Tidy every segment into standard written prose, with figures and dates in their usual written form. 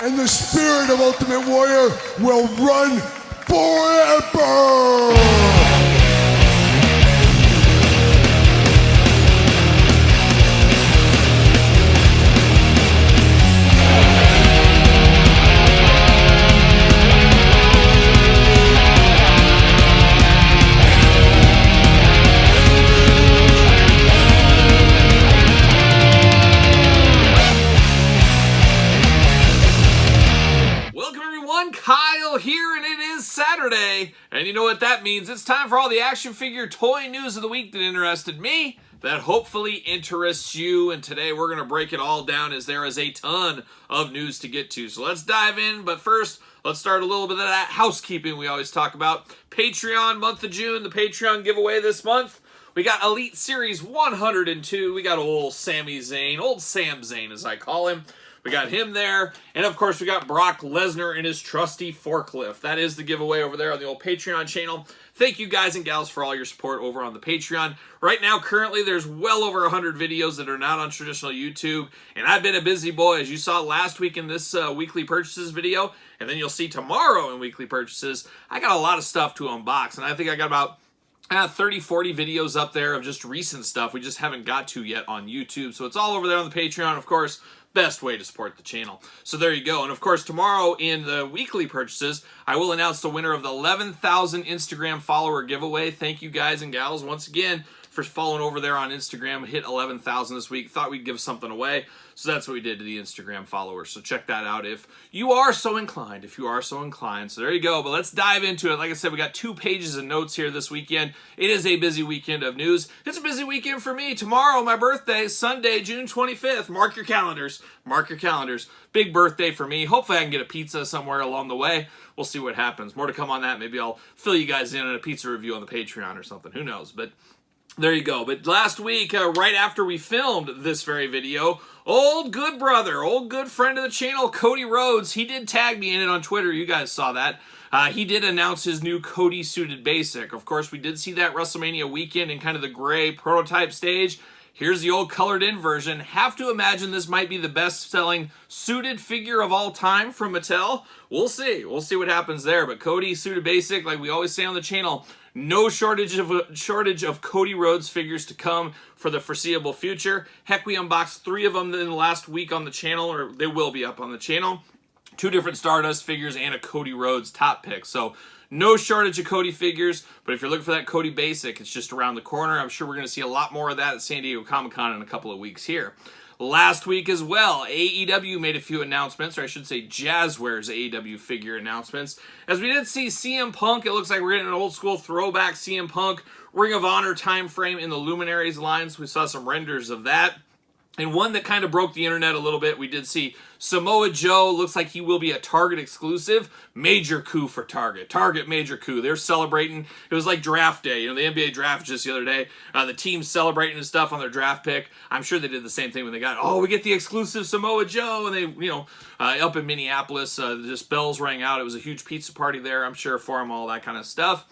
and the spirit of Ultimate Warrior will run forever! Kyle here, and it is Saturday, and you know what that means. It's time for all the action figure toy news of the week that interested me, that hopefully interests you, and today we're going to break it all down as there is a ton of news to get to. So let's dive in, but first, let's start a little bit of that housekeeping we always talk about. Patreon, month of June, the Patreon giveaway this month. We got Elite Series 102. We got old Sami Zayn, old Sam Zayn as I call him. We got him there, and of course we got Brock Lesnar and his trusty forklift. That is the giveaway over there on the old Patreon channel. Thank you guys and gals for all your support over on the Patreon. Right now, currently, there's well over 100 videos that are not on traditional YouTube, and I've been a busy boy, as you saw last week in this weekly purchases video, and then you'll see tomorrow in weekly purchases. I got a lot of stuff to unbox, and I think I got about 30, 40 videos up there of just recent stuff we just haven't got to yet on YouTube. So it's all over there on the Patreon, of course. Best way to support the channel. So there you go. And of course, tomorrow in the weekly purchases, I will announce the winner of the 11,000 Instagram follower giveaway. Thank you guys and gals once again for following over there on Instagram. Hit 11,000 this week. Thought we'd give something away. So that's what we did to the Instagram followers. So check that out if you are so inclined. So there you go. But let's dive into it. Like I said, we got 2 pages of notes here this weekend. It is a busy weekend of news. It's a busy weekend for me. Tomorrow, my birthday, Sunday, June 25th. Mark your calendars. Mark your calendars. Big birthday for me. Hopefully I can get a pizza somewhere along the way. We'll see what happens. More to come on that. Maybe I'll fill you guys in on a pizza review on the Patreon or something. Who knows? But there you go. But last week, right after we filmed this very video, old good brother, old good friend of the channel, Cody Rhodes, he did tag me in it on Twitter. You guys saw that. He did announce his new Cody Suited Basic. Of course, we did see that WrestleMania weekend in kind of the gray prototype stage. Here's the old colored-in version. Have to imagine this might be the best-selling suited figure of all time from Mattel. We'll see. We'll see what happens there. But Cody Suited Basic, like we always say on the channel, no shortage of Cody Rhodes figures to come for the foreseeable future. Heck, we unboxed 3 of them in the last week on the channel, or they will be up on the channel. 2 different Stardust figures and a Cody Rhodes top pick. So no shortage of Cody figures, but if you're looking for that Cody Basic, it's just around the corner. I'm sure we're going to see a lot more of that at San Diego Comic-Con in a couple of weeks here. Last week as well, AEW made a few announcements, or I should say Jazzware's AEW figure announcements. As we did see CM Punk, it looks like we're getting an old school throwback CM Punk Ring of Honor time frame in the Luminaries lines. We saw some renders of that. And one that kind of broke the internet a little bit, we did see Samoa Joe. Looks like he will be a Target exclusive. Major coup for Target. Target major coup. They're celebrating. It was like draft day. You know, the NBA draft just the other day. The team's celebrating and stuff on their draft pick. I'm sure they did the same thing when they got, oh, we get the exclusive Samoa Joe. And they, you know, up in Minneapolis, just bells rang out. It was a huge pizza party there, I'm sure, for them, all that kind of stuff.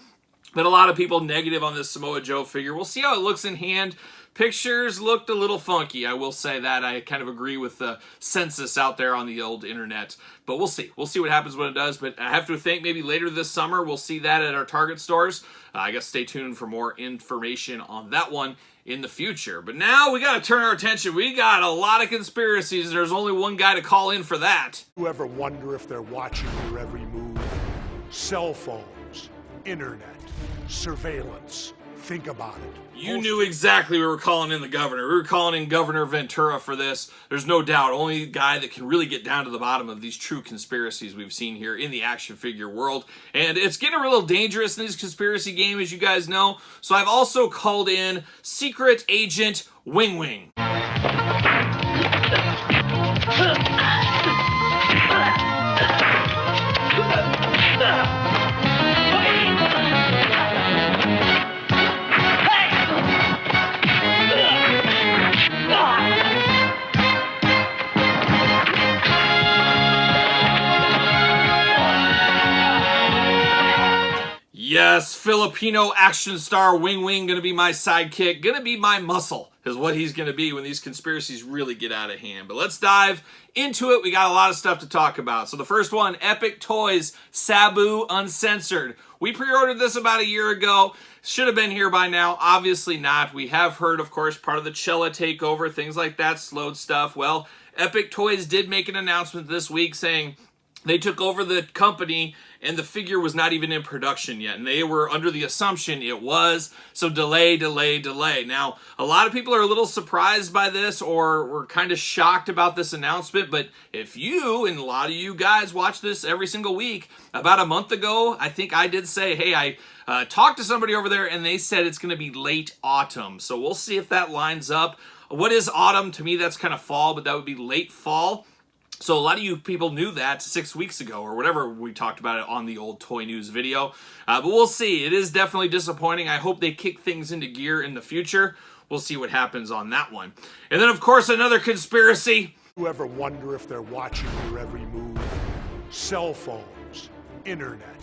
But a lot of people negative on this Samoa Joe figure. We'll see how it looks in hand. Pictures looked a little funky, I will say that. I kind of agree with the census out there on the old internet. But we'll see. We'll see what happens when it does. But I have to think maybe later this summer we'll see that at our Target stores. I guess stay tuned for more information on that one in the future. But now we got to turn our attention. We got a lot of conspiracies. There's only one guy to call in for that. You ever wonder if they're watching your every move? Cell phones, internet, surveillance. Think about it. You knew exactly we were calling in the governor. We were calling in Governor Ventura for this. There's no doubt. Only guy that can really get down to the bottom of these true conspiracies we've seen here in the action figure world. And it's getting a little dangerous in this conspiracy game, as you guys know. So I've also called in Secret Agent Wing Wing. Yes, Filipino action star Wing Wing, gonna be my sidekick, gonna be my muscle, is what he's going to be when these conspiracies really get out of hand. But let's dive into it. We got a lot of stuff to talk about. So the first one, Epic Toys Sabu Uncensored. We pre-ordered this about a year ago. Should have been here by now. Obviously not. We have heard, of course, part of the Cella takeover, things like that slowed stuff. Well, Epic Toys did make an announcement this week saying they took over the company and the figure was not even in production yet. And they were under the assumption it was. So delay. Now, a lot of people are a little surprised by this or were kind of shocked about this announcement. But if you, and a lot of you guys watch this every single week, about a month ago, I think I did say, hey, I talked to somebody over there and they said it's going to be late autumn. So we'll see if that lines up. What is autumn? To me, that's kind of fall, but that would be late fall. So a lot of you people knew that 6 weeks ago or whatever we talked about it on the old Toy News video. But we'll see. It is definitely disappointing. I hope they kick things into gear in the future. We'll see what happens on that one. And then, of course, another conspiracy. You ever wonder if they're watching your every move? Cell phones, internet,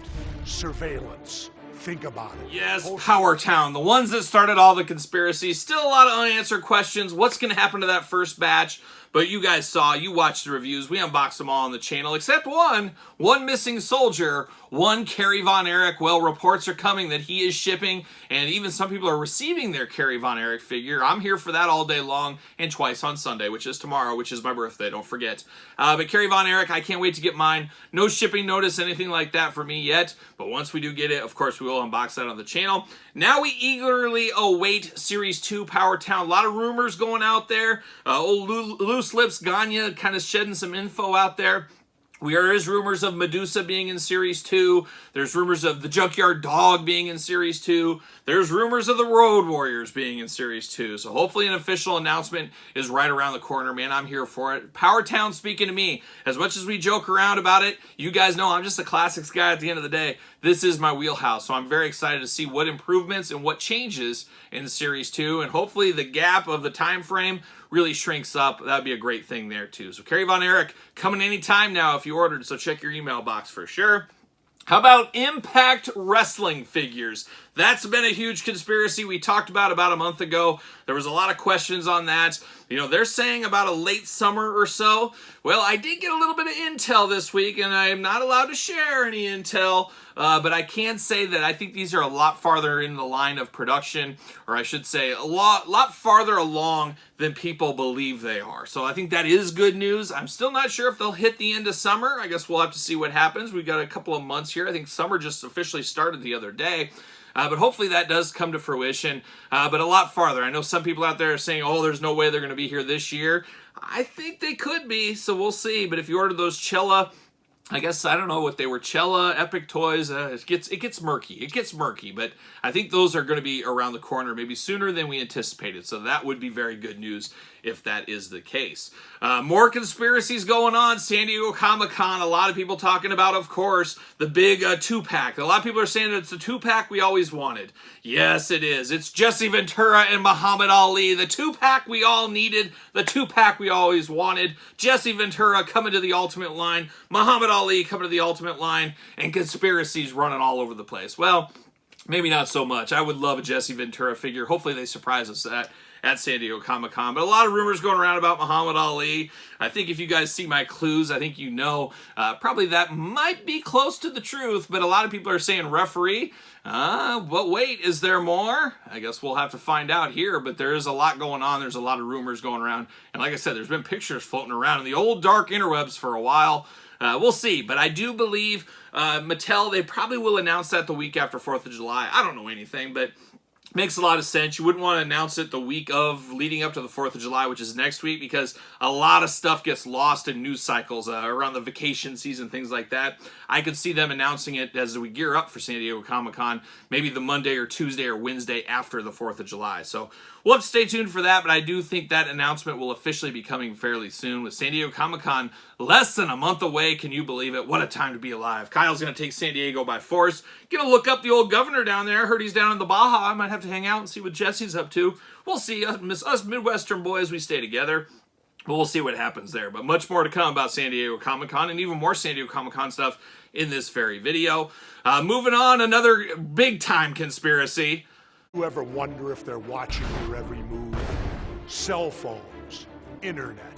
surveillance. Think about it. Yes, Power Town. The ones that started all the conspiracies. Still a lot of unanswered questions. What's going to happen to that first batch? But you guys saw, you watched the reviews. We unboxed them all on the channel, except one missing soldier, one Kerry Von Erich. Well, reports are coming that he is shipping, and even some people are receiving their Kerry Von Erich figure. I'm here for that all day long, and twice on Sunday, which is tomorrow, which is my birthday, don't forget. But Kerry Von Erich, I can't wait to get mine. No shipping notice, anything like that for me yet, but once we do get it, of course, we will unbox that on the channel. Now we eagerly await Series 2 Power Town. A lot of rumors going out there. Old Loose Lips Ganya kind of shedding some info out there. There is rumors of Medusa being in Series 2. There's rumors of the Junkyard Dog being in Series 2. There's rumors of the Road Warriors being in Series 2. So hopefully an official announcement is right around the corner. Man, I'm here for it. Power Town speaking to me. As much as we joke around about it, you guys know I'm just a classics guy at the end of the day. This is my wheelhouse. So I'm very excited to see what improvements and what changes in Series 2. And hopefully the gap of the time frame really shrinks up. That'd be a great thing there too. So Kerry Von Erich coming anytime now if you ordered, so check your email box for sure. How about Impact Wrestling figures? That's been a huge conspiracy we talked about a month ago. There was a lot of questions on that. You know, they're saying about a late summer or so. Well, I did get a little bit of intel this week, and I am not allowed to share any intel, but I can say that I think these are a lot farther in the line of production, or I should say a lot farther along than people believe they are. So I think that is good news. I'm still not sure if they'll hit the end of summer. I guess we'll have to see what happens. We've got a couple of months here. I think summer just officially started the other day. But hopefully that does come to fruition, but a lot farther. I know some people out there are saying, oh, there's no way they're going to be here this year. I think they could be, so we'll see. But if you order those Cella, I guess, I don't know what they were, Cella, Epic Toys, it gets murky. It gets murky, but I think those are going to be around the corner, maybe sooner than we anticipated. So that would be very good news if that is the case. More conspiracies going on. San Diego Comic-Con, a lot of people talking about, of course, the big two-pack. A lot of people are saying it's the two-pack we always wanted. Yes, it is. It's Jesse Ventura and Muhammad Ali. The two-pack we all needed. The two-pack we always wanted. Jesse Ventura coming to the Ultimate line. Muhammad Ali coming to the Ultimate line. And conspiracies running all over the place. Well, maybe not so much. I would love a Jesse Ventura figure. Hopefully they surprise us at San Diego Comic-Con. But a lot of rumors going around about Muhammad Ali. I think if you guys see my clues, I think you know probably that might be close to the truth, but a lot of people are saying referee. But wait, is there more? I guess we'll have to find out here, but there is a lot going on. There's a lot of rumors going around. And like I said, there's been pictures floating around in the old dark interwebs for a while. We'll see, but I do believe Mattel, they probably will announce that the week after 4th of July. I don't know anything, but makes a lot of sense. You wouldn't want to announce it the week of leading up to the 4th of July, which is next week, because a lot of stuff gets lost in news cycles around the vacation season, things like that. I could see them announcing it as we gear up for San Diego Comic-Con, maybe the Monday or Tuesday or Wednesday after the 4th of July. So we'll have to stay tuned for that, but I do think that announcement will officially be coming fairly soon with San Diego Comic-Con less than a month away. Can you believe it? What a time to be alive. Kyle's going to take San Diego by force. Gonna look up the old governor down there. I heard he's down in the Baja. I might have to hang out and see what Jesse's up to. We'll see. Us Midwestern boys, we stay together. But we'll see what happens there. But much more to come about San Diego Comic-Con and even more San Diego Comic-Con stuff in this very video. Moving on, another big-time conspiracy. You ever wonder if they're watching your every move? cell phones, internet,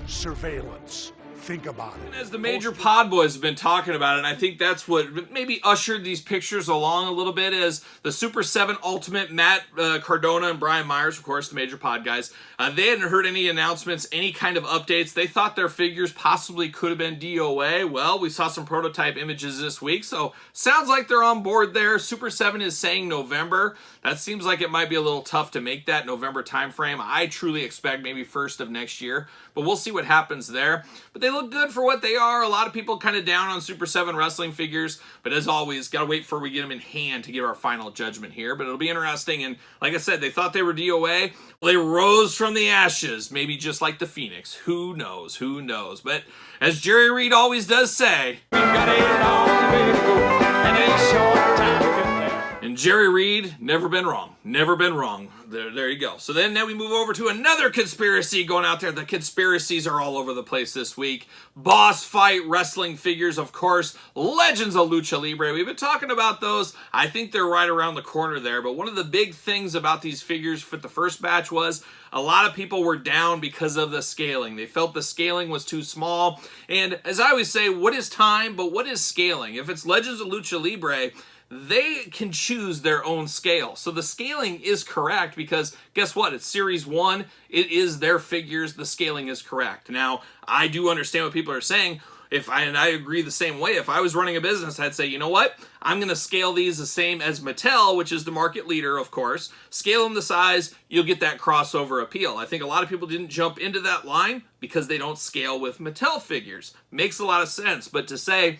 surveillance. Think about it. As the major pod boys have been talking about it, and I think that's what maybe ushered these pictures along a little bit, is the Super 7 Ultimate, Matt Cardona and Brian Myers, of course, the major pod guys. They hadn't heard any announcements, any kind of updates. They thought their figures possibly could have been DOA. Well, we saw some prototype images this week, so sounds like they're on board there. Super 7 is saying November. That seems like it might be a little tough to make that November timeframe. I truly expect maybe first of next year, but we'll see what happens there. But they look good for what they are. A lot of people kind of down on Super 7 wrestling figures, but as always, got to wait for we get them in hand to give our final judgment here. But it'll be interesting, and like I said, they thought they were DOA. Well, they rose from the ashes, maybe just like the Phoenix. Who knows? Who knows? But as Jerry Reed always does say, we've got a long way to go and a short time to get there. And Jerry Reed, never been wrong. Never been wrong. There you go. So then we move over to another conspiracy going out there. The conspiracies are all over the place this week. Boss fight wrestling figures, of course. Legends of Lucha Libre. We've been talking about those. I think they're right around the corner there. But one of the big things about these figures for the first batch was a lot of people were down because of the scaling. They felt the scaling was too small. And as I always say, what is time, but what is scaling? If it's Legends of Lucha Libre, they can choose their own scale. So the scaling is correct because guess what? It's Series 1. It is their figures. The scaling is correct. Now, I do understand what people are saying. And I agree the same way. If I was running a business, I'd say, you know what? I'm going to scale these the same as Mattel, which is the market leader, of course. Scale them the size, you'll get that crossover appeal. I think a lot of people didn't jump into that line because they don't scale with Mattel figures. Makes a lot of sense. But to say,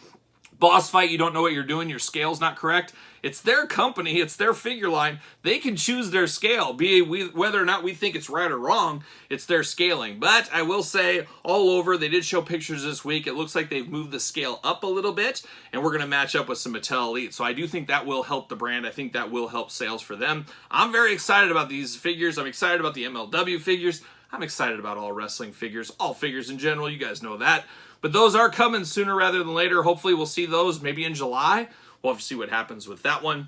boss fight, you don't know what you're doing, your scale's not correct. It's their company, it's their figure line. They can choose their scale, whether or not we think it's right or wrong, it's their scaling. But I will say, all over, they did show pictures this week. It looks like they've moved the scale up a little bit, and we're going to match up with some Mattel Elite. So I do think that will help the brand. I think that will help sales for them. I'm very excited about these figures. I'm excited about the MLW figures. I'm excited about all wrestling figures, all figures in general. You guys know that. But those are coming sooner rather than later. Hopefully we'll see those maybe in July. We'll have to see what happens with that one.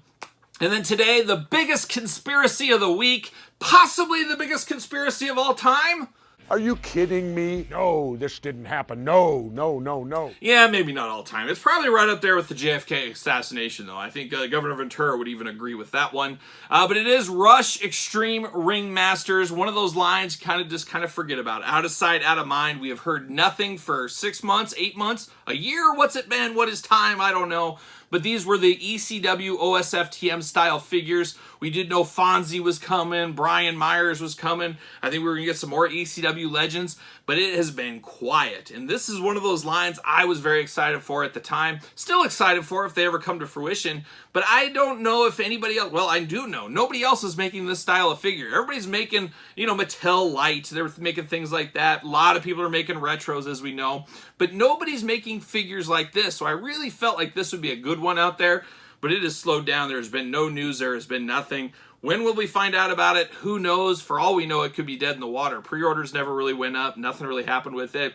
And then today, the biggest conspiracy of the week, possibly the biggest conspiracy of all time. Are you kidding me? No, this didn't happen. No, no, no, no. Yeah, maybe not all time. It's probably right up there with the JFK assassination, though. I think Governor Ventura would even agree with that one. But it is Rush Extreme Ring Masters. One of those lines kind of forget about. Out of sight, out of mind. We have heard nothing for 6 months, 8 months, a year. What's it been? What is time? I don't know. But these were the ECW OSFTM style figures. We did know Fonzie was coming, Brian Myers was coming. I think we were going to get some more ECW legends, but it has been quiet. And this is one of those lines I was very excited for at the time. Still excited for if they ever come to fruition. But I don't know if anybody else, well, I do know. Nobody else is making this style of figure. Everybody's making, Mattel Light. They're making things like that. A lot of people are making retros, as we know. But nobody's making figures like this. So I really felt like this would be a good one out there. But it has slowed down. There's been no news. There has been nothing. When will we find out about it? Who knows? For all we know, it could be dead in the water. Pre-orders never really went up. Nothing really happened with it.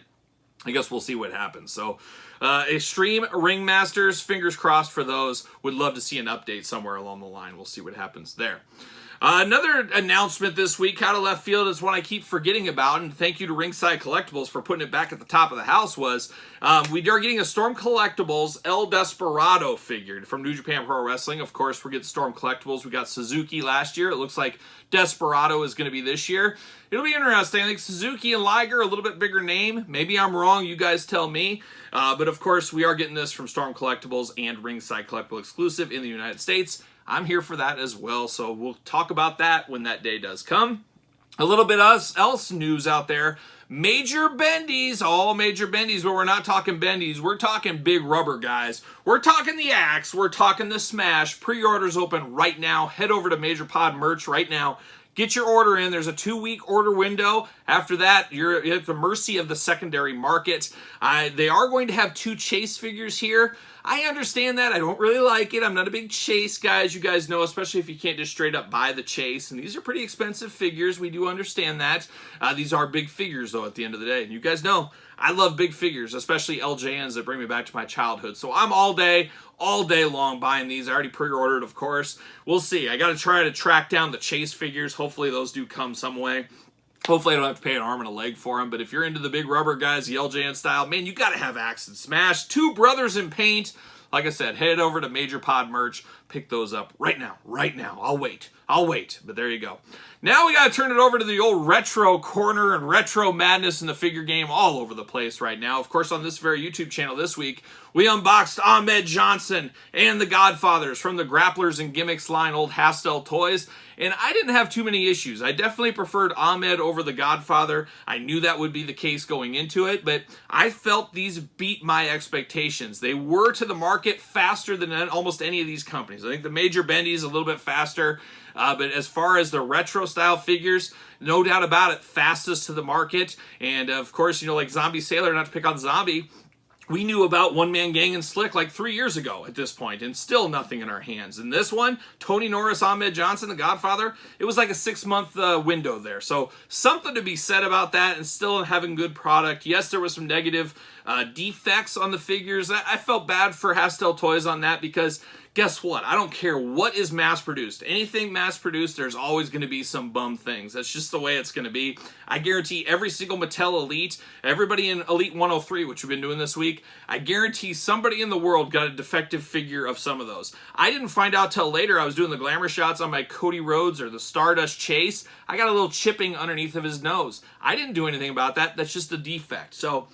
I guess we'll see what happens. So, Extreme Ring Masters, fingers crossed for those. Would love to see an update somewhere along the line. We'll see what happens there. Another announcement this week out of left field is one I keep forgetting about, and thank you to Ringside Collectibles for putting it back at the top of the house, was we are getting a Storm Collectibles El Desperado figure from New Japan Pro Wrestling. Of course, we're getting Storm Collectibles. We got Suzuki last year. It looks like Desperado is going to be this year. It'll be interesting. I think Suzuki and Liger, a little bit bigger name. Maybe I'm wrong. You guys tell me. But of course, we are getting this from Storm Collectibles and Ringside Collectible exclusive in the United States. I'm here for that as well, so we'll talk about that when that day does come. A little bit else news out there. Major bendies, all major bendies, but we're not talking bendies. We're talking big rubber, guys. We're talking the Axe. We're talking the Smash. Pre-orders open right now. Head over to Major Pod merch right now. Get your order in. There's a 2-week order window. After that, you're at the mercy of the secondary market. They are going to have 2 Chase figures here. I understand that. I don't really like it. I'm not a big Chase guy, as you guys know, especially if you can't just straight up buy the Chase. And these are pretty expensive figures. We do understand that. These are big figures, though, at the end of the day. And you guys know, I love big figures, especially LJNs that bring me back to my childhood. So I'm all day long buying these. I already pre-ordered, of course. We'll see. I got to try to track down the Chase figures. Hopefully those do come some way. Hopefully I don't have to pay an arm and a leg for them, but if you're into the big rubber guys, the LJN style, man, you got to have Axe and Smash. Two Brothers in Paint. Like I said, head over to Major Pod Merch. Pick those up right now. Right now. I'll wait. But there you go. Now we got to turn it over to the old retro corner and retro madness in the figure game all over the place right now. Of course, on this very YouTube channel this week, we unboxed Ahmed Johnson and the Godfathers from the Grapplers and Gimmicks line, old Hastel Toys. And I didn't have too many issues. I definitely preferred Ahmed over the Godfather. I knew that would be the case going into it, but I felt these beat my expectations. They were to the market faster than almost any of these companies. I think the Major Bendy's a little bit faster, but as far as the retro style figures, no doubt about it, fastest to the market. And of course, like Zombie Sailor, not to pick on Zombie, we knew about One Man Gang and Slick like 3 years ago at this point, and still nothing in our hands. And this one, Tony Norris, Ahmed Johnson, the Godfather, it was like a 6-month window there. So something to be said about that, and still having good product. Yes, there was some negative defects on the figures. I felt bad for Hastel Toys on that because guess what? I don't care what is mass-produced. Anything mass-produced, there's always going to be some bum things. That's just the way it's going to be. I guarantee every single Mattel Elite, everybody in Elite 103, which we've been doing this week, I guarantee somebody in the world got a defective figure of some of those. I didn't find out till later. I was doing the glamour shots on my Cody Rhodes or the Stardust Chase. I got a little chipping underneath of his nose. I didn't do anything about that. That's just a defect. So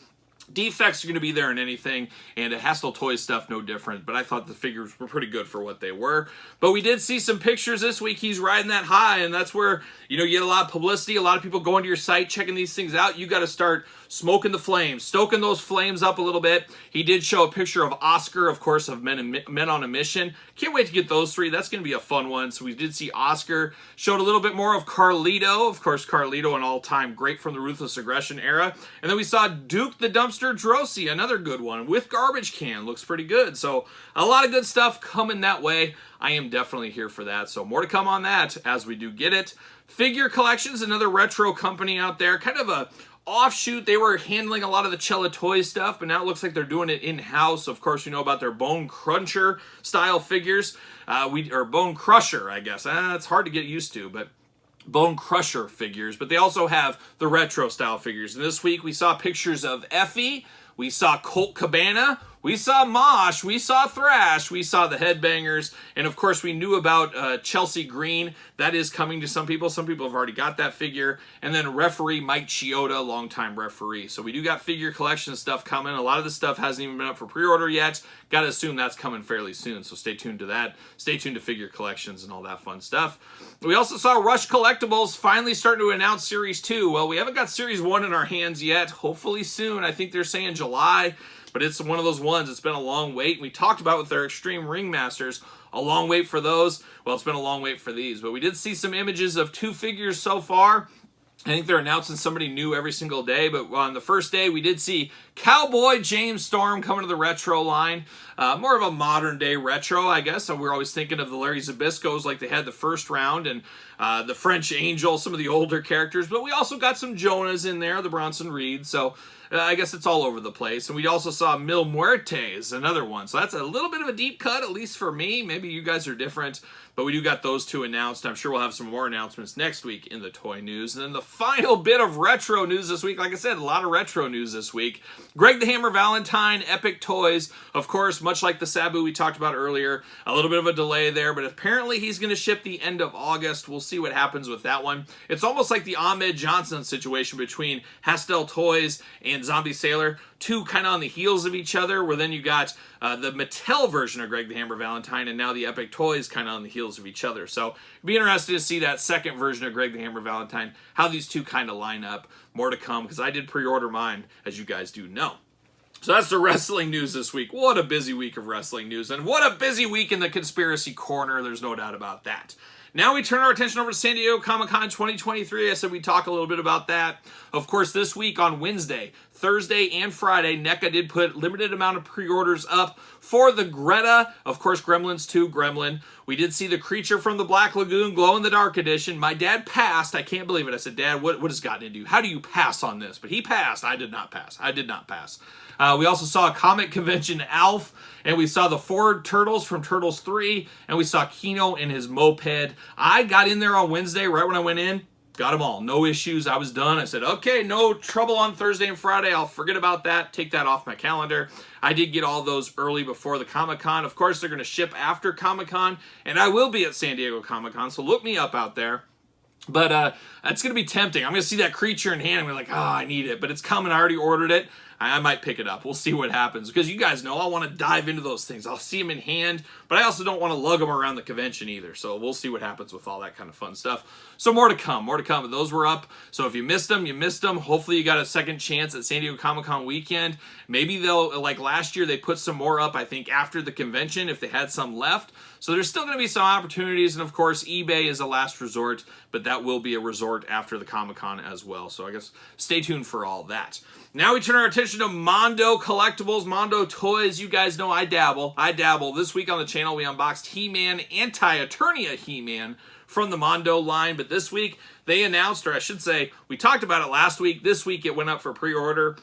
defects are going to be there in anything, and Hastel Toys stuff no different, but I thought the figures were pretty good for what they were. But we did see some pictures this week. He's riding that high, and that's where, you get a lot of publicity, a lot of people going to your site, checking these things out. You got to start smoking the flames, stoking those flames up a little bit. He did show a picture of Oscar, of course, of Men on a Mission. Can't wait to get those three. That's going to be a fun one. So we did see Oscar. Showed a little bit more of Carlito. Of course, Carlito, an all-time great from the Ruthless Aggression era. And then we saw Duke the Dumpster Drosy, another good one, with Garbage Can. Looks pretty good. So a lot of good stuff coming that way. I am definitely here for that. So more to come on that as we do get it. Figure Collections, another retro company out there. Kind of a offshoot. They were handling a lot of the Cella Toys stuff, but now it looks like they're doing it in-house. Of course, you know about their Bone Cruncher style figures. Or Bone Crusher, I guess. It's hard to get used to, but Bone Crusher figures. But they also have the retro style figures. And this week we saw pictures of Effie. We saw Colt Cabana. We saw Mosh, we saw Thrash, we saw the Headbangers, and of course we knew about Chelsea Green. That is coming to some people. Some people have already got that figure. And then referee Mike Chioda, longtime referee. So we do got figure collection stuff coming. A lot of this stuff hasn't even been up for pre-order yet. Got to assume that's coming fairly soon, so stay tuned to that. Stay tuned to figure collections and all that fun stuff. We also saw Rush Collectibles finally starting to announce Series 2. Well, we haven't got Series 1 in our hands yet. Hopefully soon. I think they're saying July. But it's one of those ones, it's been a long wait. We talked about with their Extreme Ringmasters, a long wait for those. Well, it's been a long wait for these. But we did see some images of 2 figures so far. I think they're announcing somebody new every single day. But on the first day, we did see Cowboy James Storm coming to the retro line. More of a modern day retro, I guess. So we're always thinking of the Larry Zbyskos like they had the first round. And the French Angel, some of the older characters. But we also got some Jonas in there, the Bronson Reed. So I guess it's all over the place. And we also saw Mil Muertes, another one. So that's a little bit of a deep cut, at least for me. Maybe you guys are different. But we do got those 2 announced. I'm sure we'll have some more announcements next week in the toy news. And then the final bit of retro news this week. Like I said, a lot of retro news this week. Greg the Hammer Valentine, Epic Toys. Of course, much like the Sabu we talked about earlier, a little bit of a delay there. But apparently he's going to ship the end of August. We'll see what happens with that one. It's almost like the Ahmed Johnson situation between Hastel Toys and Zombie Sailor. 2 kind of on the heels of each other, where then you got the Mattel version of Greg the Hammer Valentine and now the Epic Toys kind of on the heels of each other. So it'd be interesting to see that second version of Greg the Hammer Valentine, how these 2 kind of line up. More to come, because I did pre-order mine, as you guys do know. So that's the wrestling news this week. What a busy week of wrestling news, and what a busy week in the conspiracy corner. There's no doubt about that. Now we turn our attention over to San Diego Comic-Con 2023. I said we'd talk a little bit about that. Of course, this week on Wednesday, Thursday, and Friday, NECA did put limited amount of pre-orders up for the Greta, of course, Gremlins 2 Gremlin. We did see the Creature from the Black Lagoon Glow-in-the-Dark edition. My dad passed. I can't believe it. I said, Dad, what has gotten into you? How do you pass on this? But he passed. I did not pass. I did not pass. We also saw a comic convention Alf, and we saw the Ford Turtles from Turtles 3, and we saw Kino in his moped. I got in there on Wednesday, right when I went in. Got them all. No issues. I was done. I said, okay, no trouble on Thursday and Friday. I'll forget about that. Take that off my calendar. I did get all those early before the Comic-Con. Of course, they're going to ship after Comic-Con, and I will be at San Diego Comic-Con, so look me up out there. But it's going to be tempting. I'm going to see that creature in hand. I'm going to be like, I need it. But it's coming. I already ordered it. I might pick it up. We'll see what happens. Because you guys know I want to dive into those things. I'll see them in hand, but I also don't want to lug them around the convention either. So we'll see what happens with all that kind of fun stuff. So more to come. More to come. But those were up. So if you missed them, you missed them. Hopefully you got a second chance at San Diego Comic-Con weekend. Maybe they'll, like last year, they put some more up, I think, after the convention if they had some left. So there's still going to be some opportunities. And of course, eBay is a last resort, but that will be a resort after the Comic-Con as well. So I guess stay tuned for all that. Now we turn our attention to Mondo collectibles, Mondo toys. You guys know I dabble. This week on the channel, we unboxed He-Man, Anti-Eternia He-Man from the Mondo line. But this week, they announced, or I should say, we talked about it last week. This week, it went up for pre-order.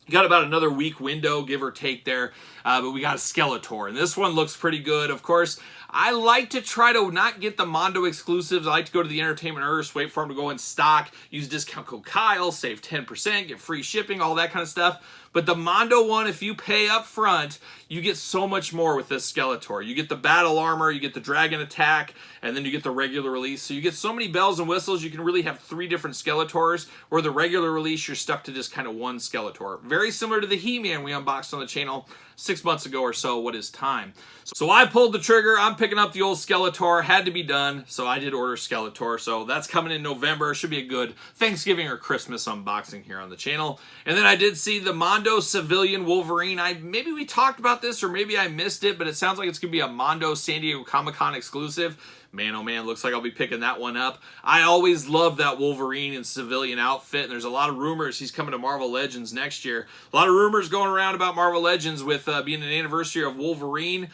Got about another week window, give or take there, but we got a Skeletor, and this one looks pretty good. Of course, I like to try to not get the Mondo exclusives. I like to go to the Entertainment Earth, wait for them to go in stock, use discount code Kyle, save 10%, get free shipping, all that kind of stuff. But the Mondo one, if you pay up front, you get so much more with this Skeletor. You get the battle armor, you get the dragon attack, and then you get the regular release. So you get so many bells and whistles, you can really have 3 different Skeletors, where the regular release, you're stuck to just kind of one Skeletor. Very similar to the He-Man we unboxed on the channel 6 months ago or so. What is time? So I pulled the trigger. I'm picking up the old Skeletor. Had to be done, so I did order Skeletor. So that's coming in November. Should be a good Thanksgiving or Christmas unboxing here on the channel. And then I did see the Mondo Civilian Wolverine. Maybe we talked about this or maybe I missed it, but it sounds like it's going to be a Mondo San Diego Comic-Con exclusive. Man, oh man, looks like I'll be picking that one up. I always love that Wolverine in civilian outfit, and there's a lot of rumors he's coming to Marvel Legends next year. A lot of rumors going around about Marvel Legends with being an anniversary of Wolverine.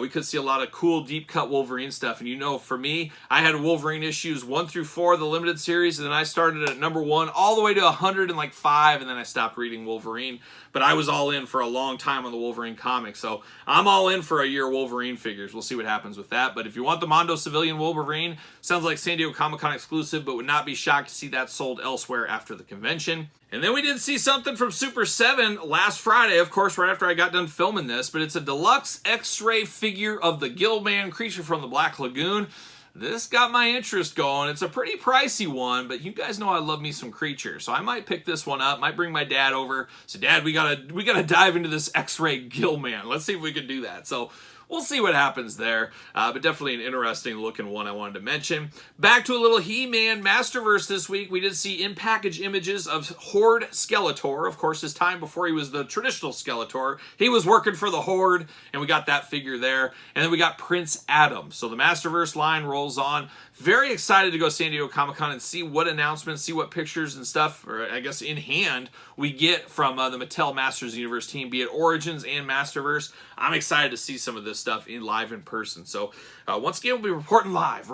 We could see a lot of cool deep cut Wolverine stuff, and you know, for me, I had Wolverine issues 1 through 4 of the limited series, and then I started at number 1 all the way to 105, and then I stopped reading Wolverine. But I was all in for a long time on the Wolverine comics, so I'm all in for a year Wolverine figures. We'll see what happens with that. But if you want the Mondo Civilian Wolverine, sounds like San Diego Comic-Con exclusive, but would not be shocked to see that sold elsewhere after the convention. And then we did see something from Super 7 last Friday, of course, right after I got done filming this, but it's a deluxe X-ray figure of the Gillman creature from the Black Lagoon. This got my interest going. It's a pretty pricey one, but you guys know I love me some creatures, so I might pick this one up. Might bring my dad over. So, Dad, we gotta dive into this X-ray Gillman. Let's see if we can do that. So, we'll see what happens there, but definitely an interesting looking one I wanted to mention. Back to a little He-Man Masterverse this week. We did see in-package images of Horde Skeletor. Of course, his time before he was the traditional Skeletor. He was working for the Horde, and we got that figure there. And then we got Prince Adam. So the Masterverse line rolls on. Very excited to go San Diego Comic-Con and see what announcements, see what pictures and stuff, or I guess in hand, we get from the Mattel Masters Universe team, be it Origins and Masterverse. I'm excited to see some of this stuff live in person. So once again, we'll be reporting live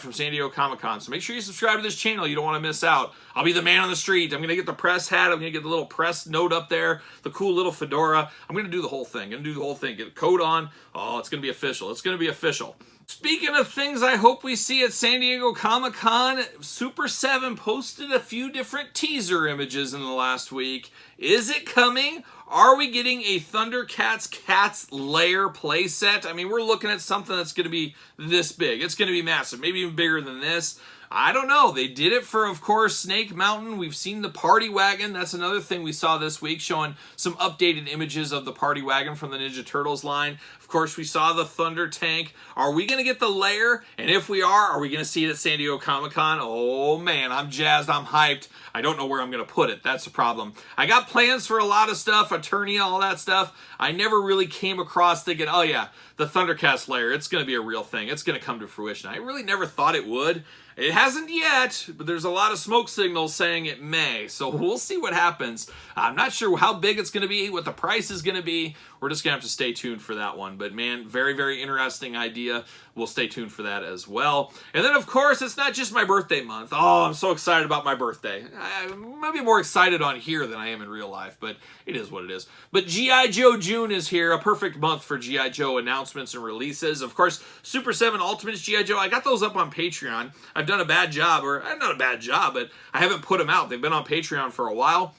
from San Diego Comic-Con. So make sure you subscribe to this channel. You don't want to miss out. I'll be the man on the street. I'm going to get the press hat. I'm going to get the little press note up there, the cool little fedora. I'm going to do the whole thing. Get a coat on. Oh, it's going to be official. It's going to be official. Speaking of things I hope we see at San Diego Comic-Con, Super 7 posted a few different teaser images in the last week. Is it coming? Are we getting a Thundercats Cats Lair playset? I mean, we're looking at something that's going to be this big. It's going to be massive, maybe even bigger than this. I don't know. They did it for, of course, Snake Mountain. We've seen the Party Wagon. That's another thing we saw this week, showing some updated images of the Party Wagon from the Ninja Turtles line. Of course, we saw the Thunder Tank. Are we going to get the Lair? And if we are we going to see it at San Diego Comic-Con? Oh, man, I'm jazzed. I'm hyped. I don't know where I'm going to put it. That's the problem. I got plans for a lot of stuff, Eternia, all that stuff. I never really came across thinking, oh, yeah, the Thundercats Lair, it's going to be a real thing. It's going to come to fruition. I really never thought it would. It hasn't yet, but there's a lot of smoke signals saying it may. So we'll see what happens. I'm not sure how big it's going to be, what the price is going to be. We're just going to have to stay tuned for that one. But man, very, very interesting idea. We'll stay tuned for that as well. And then, of course, it's not just my birthday month. Oh, I'm so excited about my birthday. I'm maybe more excited on here than I am in real life, but it is what it is. But G.I. Joe June is here, a perfect month for G.I. Joe announcements and releases. Of course, Super 7 Ultimates G.I. Joe, I got those up on Patreon. I've done a bad job, or not a bad job, but I haven't put them out. They've been on Patreon for a while.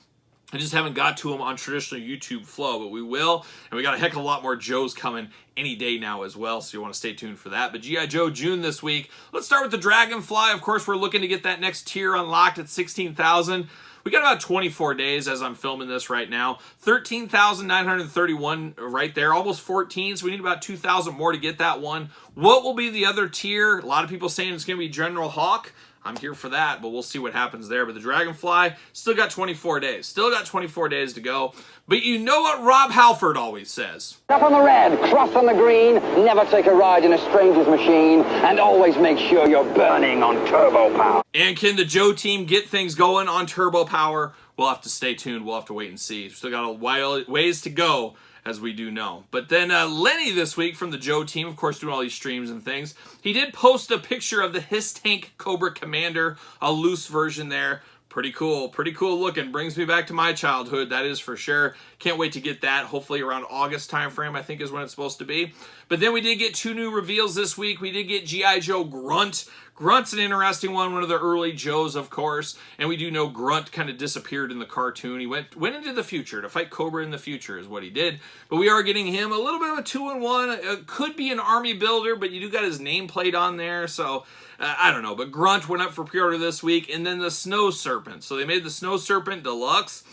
I just haven't got to them on traditional YouTube flow, but we will. And we got a heck of a lot more Joes coming any day now as well, so you want to stay tuned for that. But G.I. Joe June this week. Let's start with the Dragonfly. Of course, we're looking to get that next tier unlocked at 16,000. We got about 24 days as I'm filming this right now. 13,931 right there, almost 14, so we need about 2,000 more to get that one. What will be the other tier? A lot of people saying it's going to be General Hawk. I'm here for that, but we'll see what happens there. But the Dragonfly, still got 24 days. Still got 24 days to go. But you know what Rob Halford always says. Up on the red, cross on the green, never take a ride in a stranger's machine, and always make sure you're burning on turbo power. And can the Joe team get things going on turbo power? We'll have to stay tuned. We'll have to wait and see. Still got a while ways to go, as we do know. But then Lenny this week from the Joe team, of course, doing all these streams and things, he did post a picture of the His Tank Cobra Commander, a loose version there. Pretty cool looking. Brings me back to my childhood, that is for sure. Can't wait to get that, hopefully around August time frame, I think is when it's supposed to be. But then we did get 2 new reveals this week. We did get G.I. Joe Grunt. Grunt's an interesting one of the early Joes, of course. And we do know Grunt kind of disappeared in the cartoon. He went into the future to fight Cobra in the future is what he did. But we are getting him a little bit of a 2-in-1. Could be an army builder, but you do got his nameplate on there, so I don't know. But Grunt went up for pre-order this week. And then the Snow Serpent. So they made the Snow Serpent Deluxe.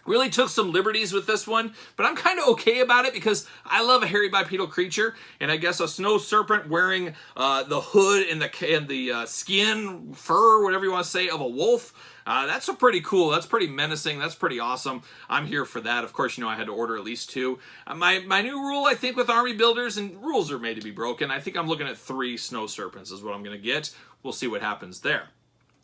Really took some liberties with this one, but I'm kind of okay about it because I love a hairy bipedal creature, and I guess a snow serpent wearing the hood and the skin, fur, whatever you want to say, of a wolf. That's pretty cool. That's pretty menacing. That's pretty awesome. I'm here for that. Of course, you know I had to order at least 2. My new rule, I think, with army builders, and rules are made to be broken, I think I'm looking at 3 snow serpents is what I'm going to get. We'll see what happens there.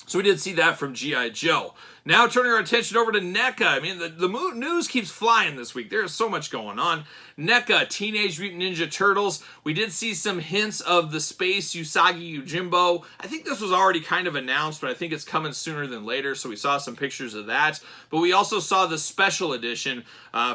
So we did see that from G.I. Joe. Now turning our attention over to NECA. I mean, the news keeps flying this week. There is so much going on. NECA, Teenage Mutant Ninja Turtles. We did see some hints of the Space Usagi Yojimbo. I think this was already kind of announced, but I think it's coming sooner than later, so we saw some pictures of that. But we also saw the special edition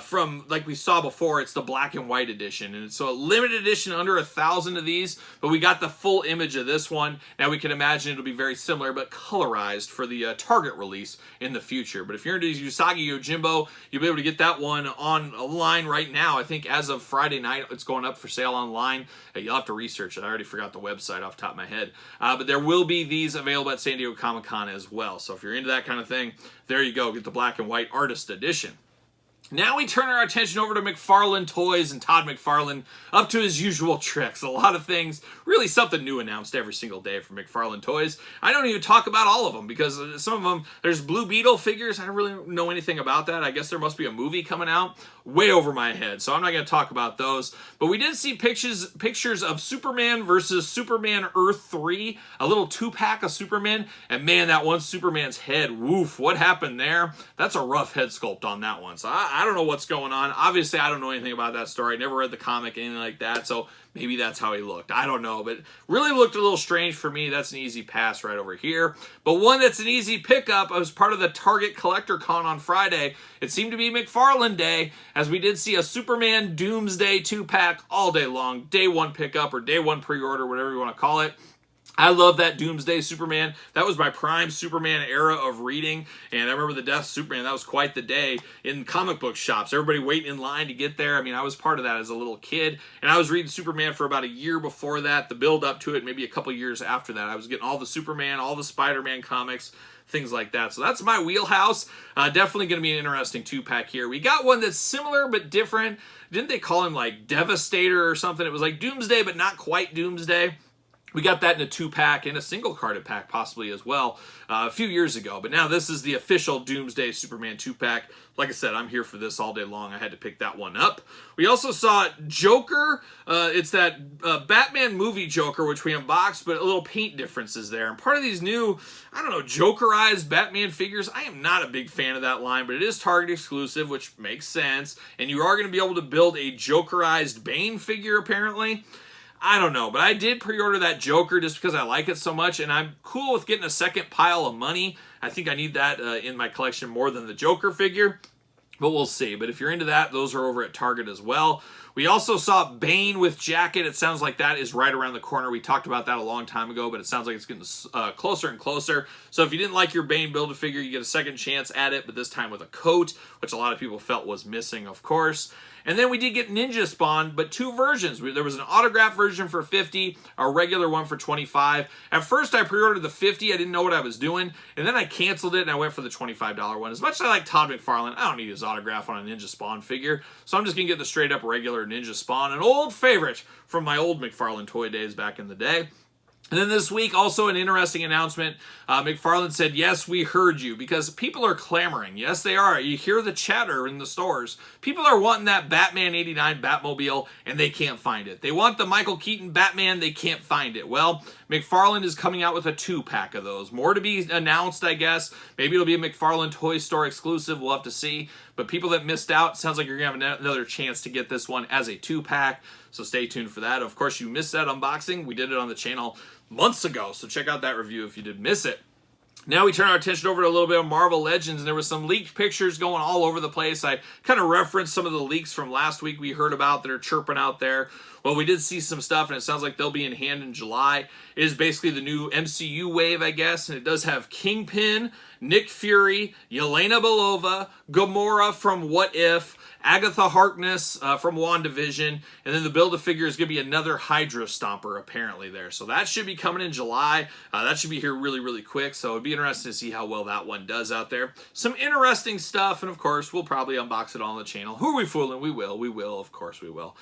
from, like we saw before, it's the black and white edition. And so a limited edition, under 1,000 of these, but we got the full image of this one. Now we can imagine it'll be very similar, but colorized for the Target release in the future. But if you're into Usagi Yojimbo, you'll be able to get that one online right now. I think as of Friday night, it's going up for sale online. You'll have to research it. I already forgot the website off the top of my head. But there will be these available at San Diego Comic-Con as well. So if you're into that kind of thing, there you go. Get the black and white artist edition. Now we turn our attention over to McFarlane Toys and Todd McFarlane up to his usual tricks. A lot of things, really something new announced every single day from McFarlane Toys. I don't even talk about all of them because some of them, there's Blue Beetle figures. I don't really know anything about that. I guess there must be a movie coming out. Way over my head, so I'm not going to talk about those. But we did see pictures of Superman versus Superman Earth 3, a little 2-pack of Superman, and man, that one Superman's head, woof, what happened there? That's a rough head sculpt on that one, so I don't know what's going on. Obviously, I don't know anything about that story. I never read the comic, anything like that, so maybe that's how he looked. I don't know, but really looked a little strange for me. That's an easy pass right over here. But one that's an easy pickup as part of the Target Collector Con on Friday. It seemed to be McFarlane Day, as we did see a Superman Doomsday 2-pack all day long. Day 1 pickup or day 1 pre-order, whatever you want to call it. I love that Doomsday Superman. That was my prime Superman era of reading. And I remember the Death of Superman. That was quite the day in comic book shops. Everybody waiting in line to get there. I mean, I was part of that as a little kid. And I was reading Superman for about a year before that. The build up to it, maybe a couple years after that. I was getting all the Superman, all the Spider-Man comics, things like that. So that's my wheelhouse. Definitely going to be an interesting 2-pack here. We got one that's similar but different. Didn't they call him like Devastator or something? It was like Doomsday but not quite Doomsday. We got that in a 2-pack and a single-carded pack possibly as well a few years ago. But now this is the official Doomsday Superman 2-pack. Like I said, I'm here for this all day long. I had to pick that one up. We also saw Joker. It's that Batman movie Joker, which we unboxed, but a little paint differences there. And part of these new, I don't know, Jokerized Batman figures, I am not a big fan of that line, but it is Target exclusive, which makes sense. And you are going to be able to build a Jokerized Bane figure, apparently. I don't know, but I did pre-order that Joker just because I like it so much, and I'm cool with getting a second pile of money. I think I need that in my collection more than the Joker figure, but we'll see. But if you're into that, those are over at Target as well. We also saw Bane with jacket. It sounds like that is right around the corner. We talked about that a long time ago, but it sounds like it's getting closer and closer. So if you didn't like your Bane Build-A-Figure, you get a second chance at it, but this time with a coat, which a lot of people felt was missing, of course. And then we did get Ninja Spawn, but two versions. There was an autograph version for $50, a regular one for $25. At first, I pre-ordered the $50. I didn't know what I was doing, and then I canceled it, and I went for the $25 one. As much as I like Todd McFarlane, I don't need his autograph on a Ninja Spawn figure, so I'm just going to get the straight-up regular Ninja Spawn, an old favorite from my old McFarlane toy days back in the day. And then this week, also an interesting announcement. McFarlane said, yes, we heard you, because people are clamoring. Yes, they are. You hear the chatter in the stores. People are wanting that Batman 89 Batmobile, and they can't find it. They want the Michael Keaton Batman, they can't find it. Well, McFarlane is coming out with a 2-pack of those. More to be announced, I guess. Maybe it'll be a McFarlane Toy Store exclusive. We'll have to see. But people that missed out, sounds like you're going to have another chance to get this one as a 2-pack. So stay tuned for that. Of course, you missed that unboxing. We did it on the channel months ago, so check out that review if you did miss it. Now we turn our attention over to a little bit of Marvel Legends, and there was some leaked pictures going all over the place. I kind of referenced some of the leaks from last week we heard about that are chirping out there. Well, we did see some stuff, and it sounds like they'll be in hand in July. It is basically the new MCU wave, I guess, and it does have Kingpin, Nick Fury, Yelena Belova, Gamora from What If, Agatha Harkness from WandaVision, and then the Build-A-Figure is going to be another Hydra Stomper apparently there. So that should be coming in July. That should be here really, really quick. So it'd be interesting to see how well that one does out there. Some interesting stuff, and of course, we'll probably unbox it all on the channel. Who are we fooling? We will. Of course we will.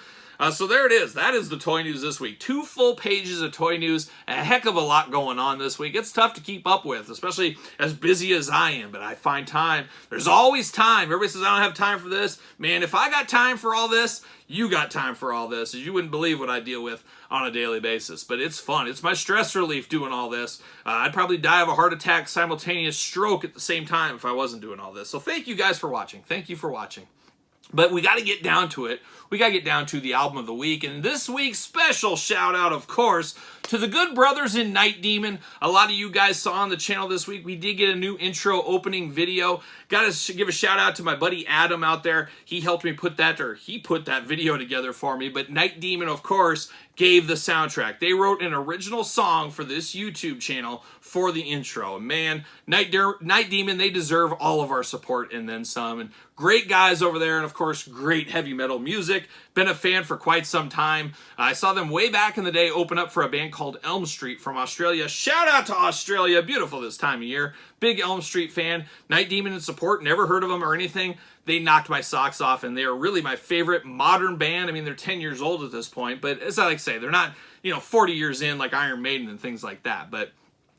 So there it is. That is the toy news this week. 2 full pages of toy news. A heck of a lot going on this week. It's tough to keep up with, especially as busy as I am, but I find time. There's always time. Everybody says, I don't have time for this. Man, if I got time for all this, you got time for all this. You wouldn't believe what I deal with on a daily basis, but it's fun. It's my stress relief doing all this. I'd probably die of a heart attack, simultaneous stroke at the same time if I wasn't doing all this. So thank you guys for watching. Thank you for watching. But we got to get down to it. We got to get down to the album of the week. And this week's special shout out, of course, to the good brothers in Night Demon. A lot of you guys saw on the channel this week, we did get a new intro opening video. Got to give a shout out to my buddy Adam out there. He helped me put that, or he put that video together for me. But Night Demon, of course, gave the soundtrack. They wrote an original song for this YouTube channel for the intro. Man, Night Demon, they deserve all of our support and then some. And great guys over there, and of course, great heavy metal music. Been a fan for quite some time. I saw them way back in the day open up for a band called Elm Street from Australia. Shout out to Australia. Beautiful this time of year. Big Elm Street fan. Night Demon in support. Never heard of them or anything. They knocked my socks off, and they are really my favorite modern band. I mean, they're 10 years old at this point, but as I like to say, they're not, 40 years in like Iron Maiden and things like that. But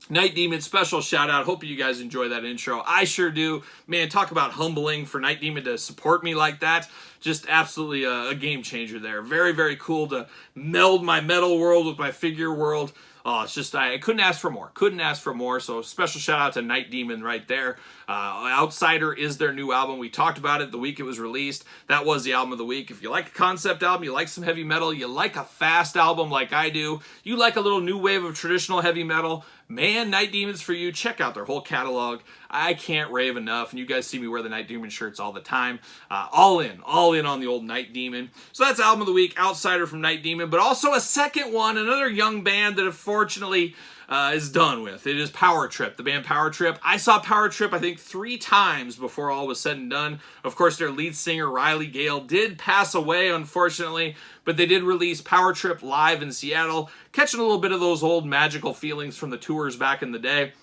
Night Demon, special shout out. Hope you guys enjoy that intro. I sure do. Man, talk about humbling for Night Demon to support me like that. Just absolutely a game changer there. Very, very cool to meld my metal world with my figure world. Oh, it's just, I couldn't ask for more. Couldn't ask for more. So special shout out to Night Demon right there. Outsider is their new album. We talked about it the week it was released. That was the album of the week. If you like a concept album, you like some heavy metal, you like a fast album like I do, you like a little new wave of traditional heavy metal, man, Night Demon's for you. Check out their whole catalog. I can't rave enough, and you guys see me wear the Night Demon shirts all the time. All in on the old Night Demon. So that's album of the week, Outsider from Night Demon, but also a second one, another young band that unfortunately is done with. It is Power Trip, the band Power Trip. I saw Power Trip, I think, 3 times before all was said and done. Of course, their lead singer, Riley Gale, did pass away, unfortunately, but they did release Power Trip live in Seattle, catching a little bit of those old magical feelings from the tours back in the day.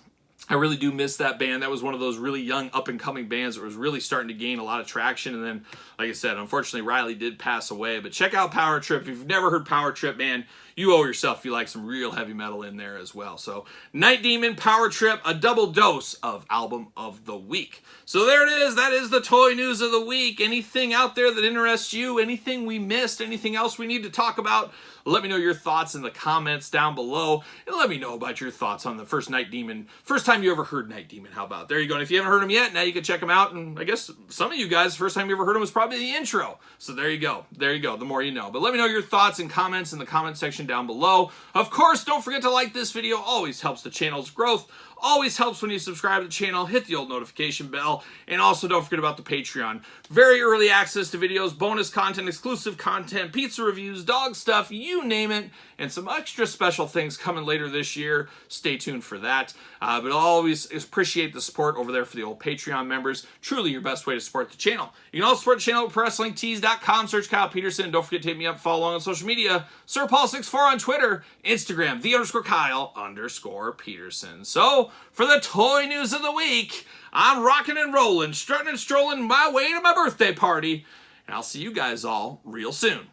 I really do miss that band. That was one of those really young, up-and-coming bands that was really starting to gain a lot of traction. And then, like I said, unfortunately, Riley did pass away. But check out Power Trip. If you've never heard Power Trip, man, you owe yourself if you like some real heavy metal in there as well. So, Night Demon, Power Trip, a double dose of Album of the Week. So there it is. That is the toy news of the week. Anything out there that interests you? Anything we missed? Anything else we need to talk about? Let me know your thoughts in the comments down below. And let me know about your thoughts on the first Night Demon. First time you ever heard Night Demon. How about? There you go. And if you haven't heard him yet, now you can check him out. And I guess some of you guys, first time you ever heard him was probably the intro. So there you go. There you go. The more you know. But let me know your thoughts and comments in the comment section down below. Of course, don't forget to like this video. Always helps the channel's growth. Always helps when you subscribe to the channel, hit the old notification bell, and also don't forget about the Patreon. Very early access to videos, bonus content, exclusive content, pizza reviews, dog stuff, you name it, and some extra special things coming later this year. Stay tuned for that. But I'll always appreciate the support over there for the old Patreon members. Truly your best way to support the channel. You can also support the channel at ProWrestlingTees.com. Search Kyle Peterson. Don't forget to hit me up, follow along on social media. SirPaul64 on Twitter, Instagram, _Kyle_Peterson. So, for the toy news of the week, I'm rocking and rolling, strutting and strolling my way to my birthday party. And I'll see you guys all real soon.